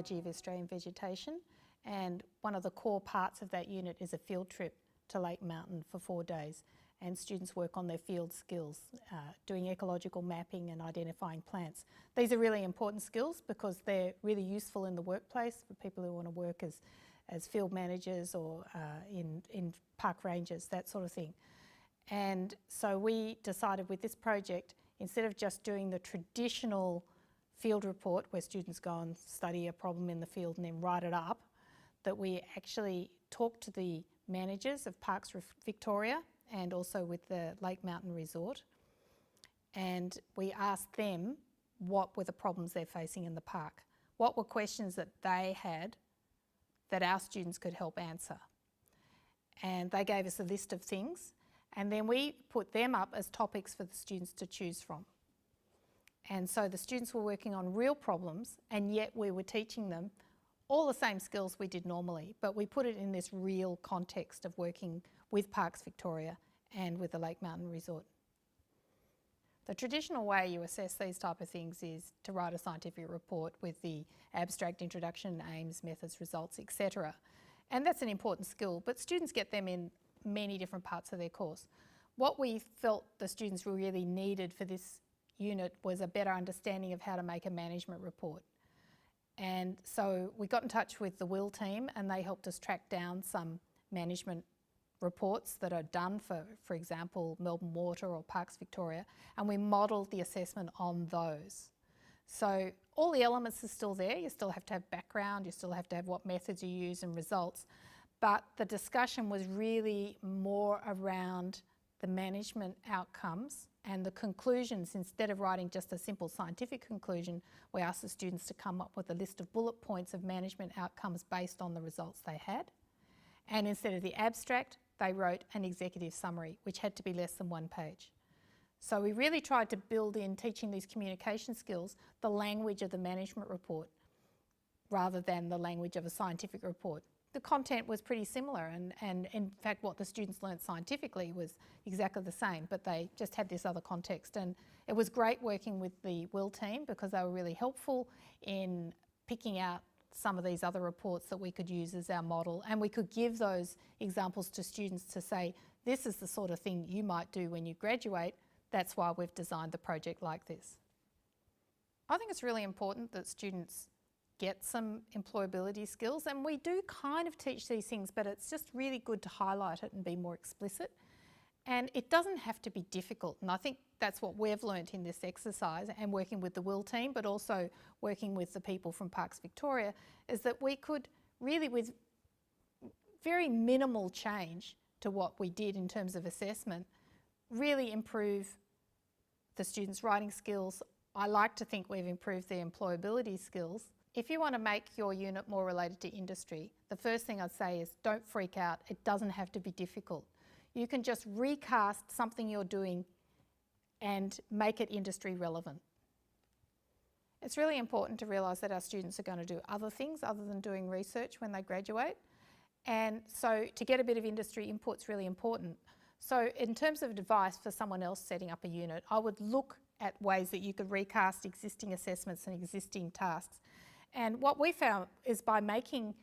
biology of Australian vegetation, and one of the core parts of that unit is a field trip to Lake Mountain for 4 days, and students work on their field skills, doing ecological mapping and identifying plants. These are really important skills because they're really useful in the workplace for people who want to work as field managers or in park rangers, that sort of thing. And so we decided with this project, instead of just doing the traditional field report where students go and study a problem in the field and then write it up, that we actually talk to the managers of Parks Victoria and also with the Lake Mountain Resort, and we asked them what were the problems they're facing in the park. What were questions that they had that our students could help answer? And they gave us a list of things, and then we put them up as topics for the students to choose from. And so the students were working on real problems, and yet we were teaching them all the same skills we did normally, but we put it in this real context of working with Parks Victoria and with the Lake Mountain Resort. The traditional way you assess these type of things is to write a scientific report with the abstract, introduction, aims, methods, results, etc. And that's an important skill, but students get them in many different parts of their course. What we felt the students really needed for this unit was a better understanding of how to make a management report. And so we got in touch with the WIL team, and they helped us track down some management reports that are done for example, Melbourne Water or Parks Victoria, and we modelled the assessment on those. So all the elements are still there. You still have to have background, you still have to have what methods you use and results, but the discussion was really more around the management outcomes and the conclusions. Instead of writing just a simple scientific conclusion, we asked the students to come up with a list of bullet points of management outcomes based on the results they had. And instead of the abstract, they wrote an executive summary, which had to be less than 1 page. So we really tried to build in teaching these communication skills, the language of the management report, rather than the language of a scientific report. The content was pretty similar, and in fact what the students learnt scientifically was exactly the same, but they just had this other context. And it was great working with the WIL team because they were really helpful in picking out some of these other reports that we could use as our model, and we could give those examples to students to say, this is the sort of thing you might do when you graduate. That's why we've designed the project like this. I think it's really important that students get some employability skills, and we do kind of teach these things, but it's just really good to highlight it and be more explicit. And it doesn't have to be difficult, and I think that's what we've learnt in this exercise and working with the WIL team, but also working with the people from Parks Victoria, is that we could really, with very minimal change to what we did in terms of assessment, really improve the students' writing skills. I like to think we've improved their employability skills. If you want to make your unit more related to industry, the first thing I'd say is don't freak out. It doesn't have to be difficult. You can just recast something you're doing and make it industry relevant. It's really important to realise that our students are going to do other things other than doing research when they graduate. And so to get a bit of industry input is really important. So in terms of advice for someone else setting up a unit, I would look at ways that you could recast existing assessments and existing tasks. And what we found is by making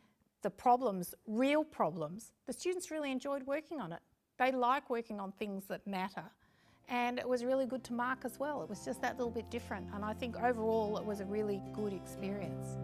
the problems real problems, the students really enjoyed working on it. They like working on things that matter. And it was really good to mark as well. It was just that little bit different. And I think overall it was a really good experience.